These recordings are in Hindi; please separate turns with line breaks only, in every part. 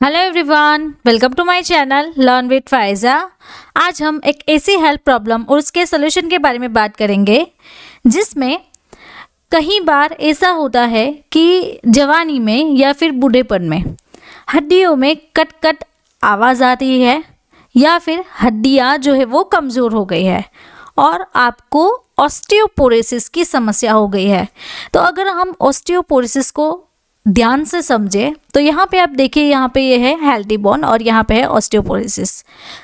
Hello everyone, welcome to my channel learn with Faiza. आज हम एक ऐसी हेल्थ प्रॉब्लम और उसके सोल्यूशन के बारे में बात करेंगे जिसमें कई बार ऐसा होता है कि जवानी में या फिर बूढ़ेपन में हड्डियों में कट कट आवाज़ आती है या फिर हड्डियाँ जो है वो कमज़ोर हो गई है और आपको ऑस्टियोपोरोसिस की समस्या हो गई है। तो अगर हम ऑस्टियोपोरोसिस को ध्यान से समझे तो यहाँ पे आप देखिए, यहाँ पे ये है हेल्दी बोन और यहाँ पे है ऑस्टियोपोरोसिस।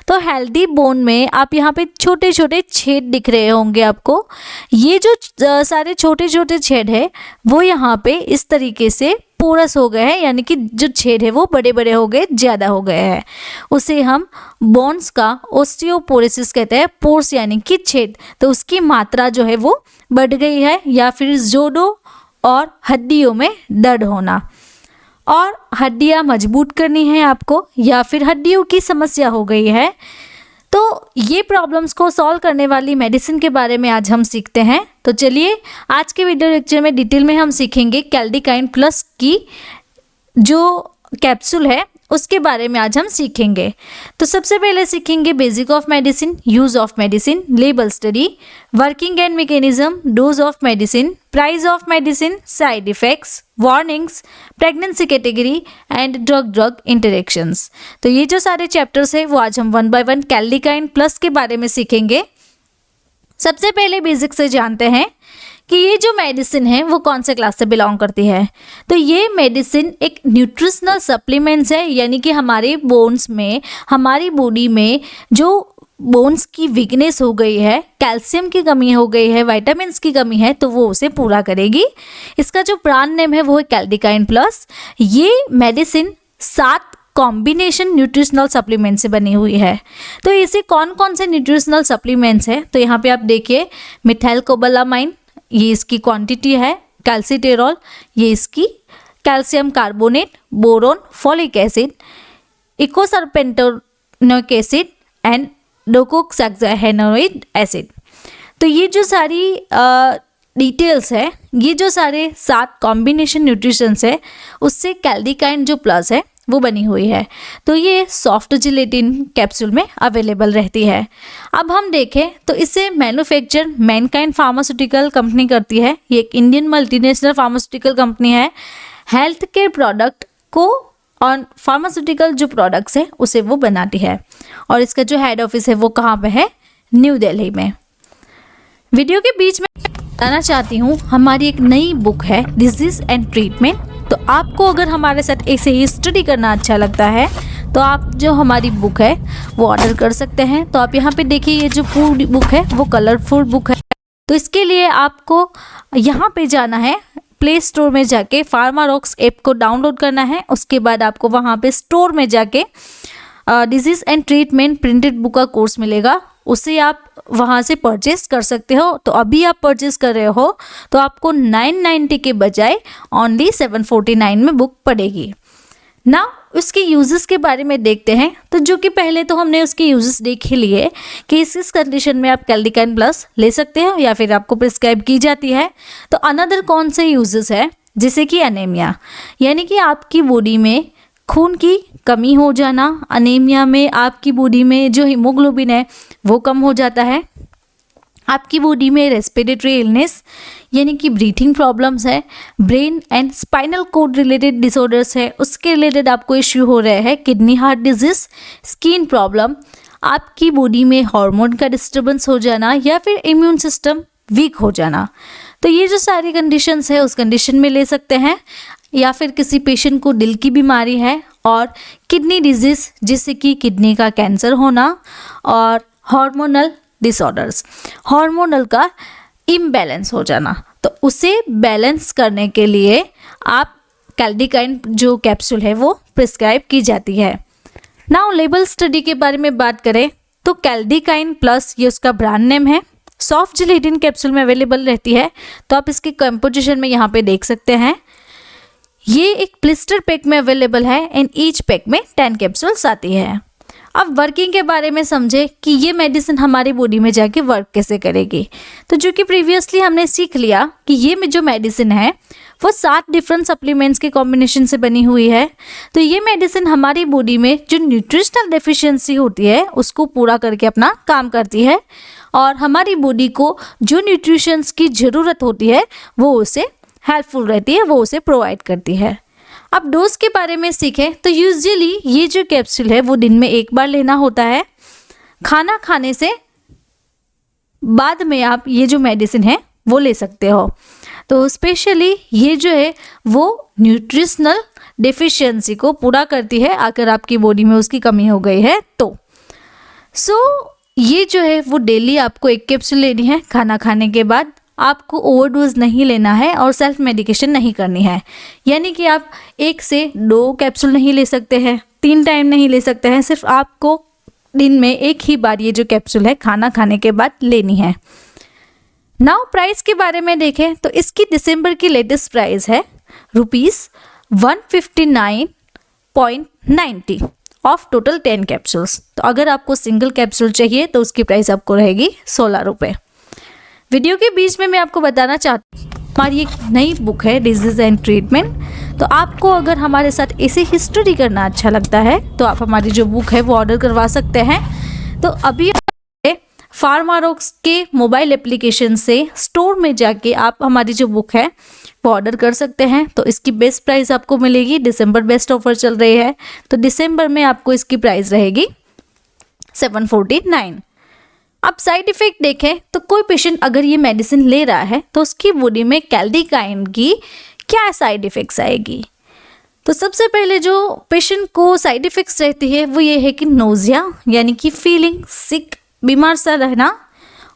तो हेल्दी बोन में आप यहाँ पे छोटे छोटे छेद दिख रहे होंगे आपको। ये जो सारे छोटे छोटे छेद है वो यहाँ पे इस तरीके से पोरस हो गए हैं, यानी कि जो छेद है वो बड़े बड़े हो गए, ज़्यादा हो गए हैं। उसे हम बोन्स का ऑस्टियोपोरोसिस कहते हैं, पोर्स यानी कि छेद। तो उसकी मात्रा जो है वो बढ़ गई है या फिर जोड़ों और हड्डियों में दर्द होना, और हड्डियां मजबूत करनी है आपको या फिर हड्डियों की समस्या हो गई है। तो ये प्रॉब्लम्स को सॉल्व करने वाली मेडिसिन के बारे में आज हम सीखते हैं। तो चलिए आज के वीडियो लेक्चर में डिटेल में हम सीखेंगे कैल्डिकाइन प्लस की जो कैप्सूल है उसके बारे में आज हम सीखेंगे। तो सबसे पहले सीखेंगे basic of medicine, use of medicine, label study, working and mechanism, dose of medicine, price of medicine, side effects, warnings, pregnancy category and drug interactions. तो ये जो सारे चैप्टर्स हैं वो आज हम वन बाय वन कैल्डिकाइन प्लस के बारे में सीखेंगे। सबसे पहले बेसिक से जानते हैं कि ये जो मेडिसिन है वो कौन से क्लास से बिलोंग करती है। तो ये मेडिसिन एक न्यूट्रिशनल सप्लीमेंट्स है, यानी कि हमारे बोन्स में, हमारी बॉडी में जो बोन्स की वीकनेस हो गई है, कैल्शियम की कमी हो गई है, विटामिन्स की कमी है, तो वो उसे पूरा करेगी। इसका जो ब्रांड नेम है वो है कैल्डिकाइन प्लस। ये मेडिसिन 7 कॉम्बिनेशन न्यूट्रिशनल सप्लीमेंट से बनी हुई है। तो इसे कौन कौन से न्यूट्रिशनल सप्लीमेंट्स है, तो यहाँ पे आप देखिए, मिथाइल कोबालामाइन ये इसकी क्वांटिटी है, कैल्सिटेरॉल ये इसकी, calcium carbonate, boron, folic acid, eicosapentaenoic acid and docosahexaenoic acid. तो ये जो सारी डिटेल्स है, ये जो सारे 7 कॉम्बिनेशन न्यूट्रिशंस है, उससे कैल्डिकाइन जो प्लस है वो बनी हुई है। तो ये सॉफ्ट जिलेटिन कैप्सूल में अवेलेबल रहती है। अब हम देखें तो इसे मैन्युफैक्चर मैनकाइंड फार्मास्यूटिकल कंपनी करती है। ये एक इंडियन मल्टीनेशनल फार्मास्यूटिकल कंपनी है। हेल्थ केयर प्रोडक्ट को और फार्मास्यूटिकल जो प्रोडक्ट्स है उसे वो बनाती है, और इसका जो हेड ऑफिस है वो कहाँ पे है, न्यू दिल्ली में। वीडियो के बीच में बताना चाहती हूँ, हमारी एक नई बुक है डिजीज एंड ट्रीटमेंट। तो आपको अगर हमारे साथ ऐसे ही स्टडी करना अच्छा लगता है तो आप जो हमारी बुक है वो ऑर्डर कर सकते हैं। तो आप यहाँ पे देखिए, ये जो पूरी बुक है वो कलरफुल बुक है। तो इसके लिए आपको यहाँ पे जाना है, प्ले स्टोर में जाके फार्मारॉक्स ऐप को डाउनलोड करना है। उसके बाद आपको वहाँ पे स्टोर में जाके disease and treatment printed book का कोर्स मिलेगा, उसे आप वहाँ से परचेस कर सकते हो। तो अभी आप परचेस कर रहे हो तो आपको 990 के बजाय ओनली 749 में बुक पड़ेगी ना। उसके यूजेस के बारे में देखते हैं। तो जो कि पहले तो हमने उसके यूजेस देख ही लिए कि इस कंडीशन में आप कैल्डिकाइन प्लस ले सकते हो या फिर आपको प्रिस्क्राइब की जाती है। तो अनदर कौन से यूजेस है, जैसे कि अनेमिया, यानी कि आपकी बॉडी में खून की कमी हो जाना। अनेमिया में आपकी बॉडी में जो हीमोग्लोबिन है वो कम हो जाता है। आपकी बॉडी में रेस्पिरेटरी इलनेस यानी कि ब्रीथिंग प्रॉब्लम्स है, brain and spinal cord related disorders है, उसके रिलेटेड आपको इश्यू हो रहे हैं, kidney heart disease, skin problem, आपकी बॉडी में हार्मोन का डिस्टर्बेंस हो जाना या फिर इम्यून सिस्टम वीक हो जाना। तो ये जो सारी कंडीशंस है उस कंडीशन में ले सकते हैं। या फिर किसी पेशेंट को दिल की बीमारी है और किडनी डिजीज़ जिससे कि किडनी का कैंसर होना, और हार्मोनल डिसऑर्डर्स, हार्मोनल का इम्बैलेंस हो जाना। तो उसे बैलेंस करने के लिए आप कैल्डिकाइन जो कैप्सूल है वो प्रिस्क्राइब की जाती है। नाउ लेबल स्टडी के बारे में बात करें तो कैल्डिकाइन प्लस ये उसका ब्रांड नेम है, सॉफ्ट जिलेटिन कैप्सूल में अवेलेबल रहती है। तो आप इसकी कंपोजिशन में यहाँ पे देख सकते हैं, ये एक ब्लिस्टर पैक में अवेलेबल है एंड ईच पैक में 10 कैप्सूल्स आती है। अब वर्किंग के बारे में समझे कि ये मेडिसिन हमारी बॉडी में जाके वर्क कैसे करेगी। तो जो कि प्रीवियसली हमने सीख लिया कि ये जो मेडिसिन है वो 7 डिफरेंट सप्लीमेंट्स के कॉम्बिनेशन से बनी हुई है। तो ये मेडिसिन हमारी बॉडी में जो न्यूट्रिशनल डेफिशिएंसी होती है उसको पूरा करके अपना काम करती है और हमारी बॉडी को जो न्यूट्रिशंस की ज़रूरत होती है वो उसे हेल्पफुल रहती है, वो उसे प्रोवाइड करती है। अब डोज के बारे में सीखें तो यूजुअली ये जो कैप्सूल है वो दिन में 1 बार लेना होता है। खाना खाने से बाद में आप ये जो मेडिसिन है वो ले सकते हो। तो स्पेशली ये जो है वो न्यूट्रिशनल डेफिशिएंसी को पूरा करती है अगर आपकी बॉडी में उसकी कमी हो गई है तो। ये जो है वो डेली आपको 1 कैप्सूल लेनी है खाना खाने के बाद। आपको ओवरडोज नहीं लेना है और सेल्फ मेडिकेशन नहीं करनी है, यानी कि आप 1 से 2 कैप्सूल नहीं ले सकते हैं, 3 टाइम नहीं ले सकते हैं, सिर्फ आपको दिन में 1 ही बार ये जो कैप्सूल है खाना खाने के बाद लेनी है। नाउ प्राइस के बारे में देखें तो इसकी दिसंबर की लेटेस्ट प्राइस है ₹159.90 ऑफ टोटल 10 कैप्सूल्स। तो अगर आपको सिंगल कैप्सूल चाहिए तो उसकी प्राइस आपको रहेगी ₹16। वीडियो के बीच में मैं आपको बताना चाहती हूँ हमारी एक नई बुक है डिजीज एंड ट्रीटमेंट। तो आपको अगर हमारे साथ ऐसी हिस्ट्री करना अच्छा लगता है तो आप हमारी जो बुक है वो ऑर्डर करवा सकते हैं। तो अभी फार्मारोक्स के मोबाइल एप्लीकेशन से स्टोर में जाके आप हमारी जो बुक है वो ऑर्डर कर सकते हैं। तो इसकी बेस्ट प्राइस आपको मिलेगी, दिसंबर बेस्ट ऑफर चल रही है तो दिसंबर में आपको इसकी प्राइस रहेगी 749। अब साइड इफ़ेक्ट देखें तो कोई पेशेंट अगर ये मेडिसिन ले रहा है तो उसकी बॉडी में कैल्डिकाइन की क्या साइड इफ़ेक्ट्स आएगी। तो सबसे पहले जो पेशेंट को साइड इफ़ेक्ट्स रहती है वो ये है कि नोजिया यानी कि फीलिंग सिक, बीमार सा रहना,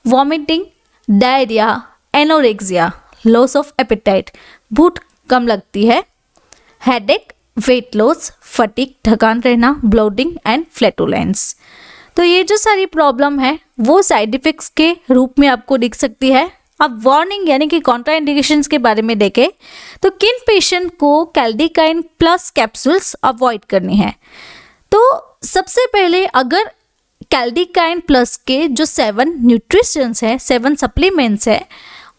vomiting, diarrhoea, anorexia, loss of appetite, भूख कम लगती है, हेडेक, वेट लॉस, फटीग, थकान रहना, ब्लोटिंग एंड फ्लैटुलेंस। तो ये जो सारी प्रॉब्लम है वो साइड इफ़ेक्ट्स के रूप में आपको दिख सकती है। अब वार्निंग यानी कि कॉन्ट्राइंडिकेशंस के बारे में देखें तो किन पेशेंट को कैल्डिकाइन प्लस कैप्सूल्स अवॉइड करनी है। तो सबसे पहले अगर कैल्डिकाइन प्लस के जो 7 न्यूट्रिशंस है, 7 सप्लीमेंट्स है,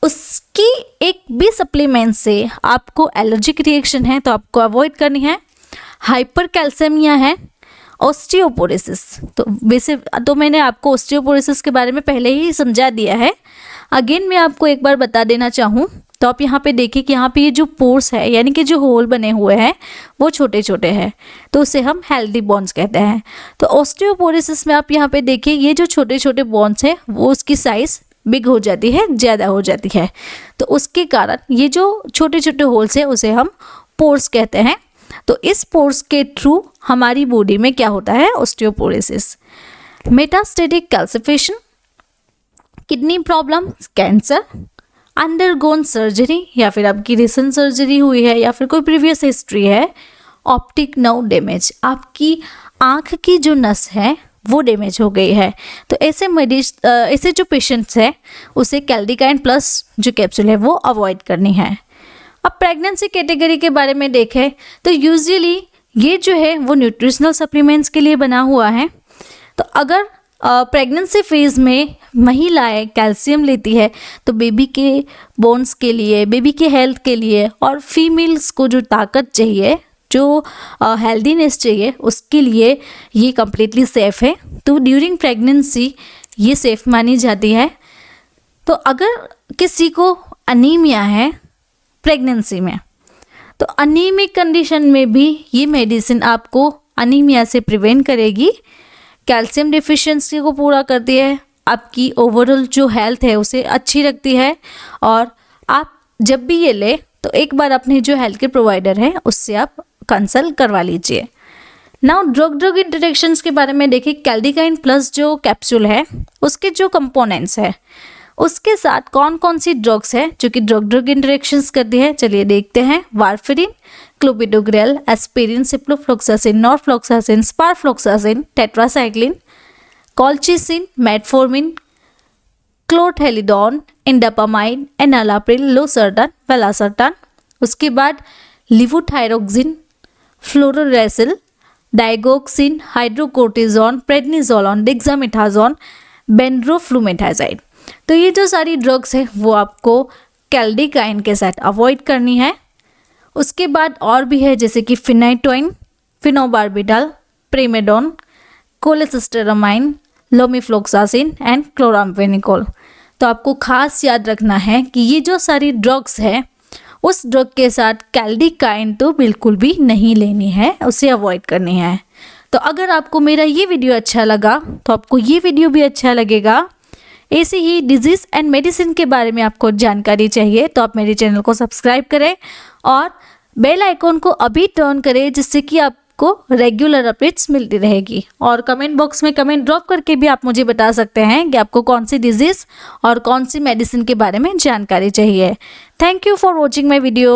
उसकी एक भी सप्लीमेंट से आपको एलर्जिक रिएक्शन है तो आपको अवॉइड करनी है। हाइपर कैल्सेमिया है, ऑस्टियोपोरोसिस, तो वैसे तो मैंने आपको ऑस्टियोपोरोसिस के बारे में पहले ही समझा दिया है, अगेन मैं आपको एक बार बता देना चाहूँ तो आप यहाँ पे देखिए कि यहाँ पे ये जो पोर्स है यानी कि जो होल बने हुए हैं वो छोटे छोटे हैं तो उसे हम हेल्दी बोन्स कहते हैं। तो ऑस्टियोपोरोसिस में आप यहाँ पे देखिए ये जो छोटे छोटे बोन्स हैं वो उसकी साइज़ बिग हो जाती है, ज़्यादा हो जाती है, तो उसके कारण ये जो छोटे छोटे होल्स हैं उसे हम पोर्स कहते हैं। तो इस पोर्स के थ्रू हमारी बॉडी में क्या होता है, osteoporosis, metastatic calcification, kidney problem, cancer, undergone surgery या फिर आपकी रिसेंट सर्जरी हुई है या फिर कोई प्रीवियस हिस्ट्री है, ऑप्टिक नर्व डैमेज, आपकी आँख की जो नस है वो डैमेज हो गई है। तो ऐसे जो पेशेंट्स हैं उसे कैल्डिकाइन प्लस जो कैप्सूल है वो अवॉइड करनी है। अब प्रेगनेंसी कैटेगरी के बारे में देखें तो यूजुअली ये जो है वो न्यूट्रिशनल सप्लीमेंट्स के लिए बना हुआ है। तो अगर प्रेगनेंसी फेज़ में महिलाएं कैल्शियम लेती है तो बेबी के बोन्स के लिए, बेबी के हेल्थ के लिए और फीमेल्स को जो ताकत चाहिए, जो हेल्दीनेस चाहिए, उसके लिए ये कम्प्लीटली सेफ़ है। तो ड्यूरिंग प्रेगनेंसी ये सेफ़ मानी जाती है। तो अगर किसी को अनीमिया है प्रेगनेंसी में तो अनीमिक कंडीशन में भी ये मेडिसिन आपको अनीमिया से प्रिवेंट करेगी, कैल्शियम डिफिशिएंसी को पूरा करती है, आपकी ओवरऑल जो हेल्थ है उसे अच्छी रखती है। और आप जब भी ये ले तो एक बार अपने जो हेल्थ केयर प्रोवाइडर है उससे आप कंसल्ट करवा लीजिए। नाउ ड्रग इंटरेक्शंस के बारे में देखिए, कैल्डिकाइन प्लस जो कैप्सूल है उसके जो कंपोनेंट्स है उसके साथ कौन कौन सी ड्रग्स है जो कि ड्रग इंटरेक्शंस करती है, चलिए देखते हैं। Warfarin, clopidogrel, aspirin, ciprofloxacin, norfloxacin, sparfloxacin, tetracycline, colchicine, metformin, chlorthalidone, indapamide, enalapril, losartan, valsartan. उसके बाद लिवोथायरोक्सिन, फ्लोरोरेसिल, डाइगोक्सिन, हाइड्रोकोर्टिजोन, प्रेडनिसोलोन, डेक्सामेथासोन, बेंड्रोफ्लूमेथाजाइड। तो ये जो सारी ड्रग्स है वो आपको कैल्डिकाइन के साथ अवॉइड करनी है। उसके बाद और भी है जैसे कि फिनाइटोइन, फिनोबार्बिटल, प्रीमेडोन, कोलेसिस्टेरामाइन, लोमिफ्लोक्सासिन एंड क्लोराम्फेनिकोल। तो आपको खास याद रखना है कि ये जो सारी ड्रग्स है उस ड्रग के साथ कैल्डिकाइन तो बिल्कुल भी नहीं लेनी है, उसे अवॉइड करनी है। तो अगर आपको मेरा ये वीडियो अच्छा लगा तो आपको ये वीडियो भी अच्छा लगेगा। ऐसे ही डिजीज़ एंड मेडिसिन के बारे में आपको जानकारी चाहिए तो आप मेरे चैनल को सब्सक्राइब करें और बेल आइकॉन को अभी टर्न करें, जिससे कि आपको रेगुलर अपडेट्स मिलती रहेगी। और कमेंट बॉक्स में कमेंट ड्रॉप करके भी आप मुझे बता सकते हैं कि आपको कौन सी डिजीज़ और कौन सी मेडिसिन के बारे में जानकारी चाहिए। Thank you for watching my video.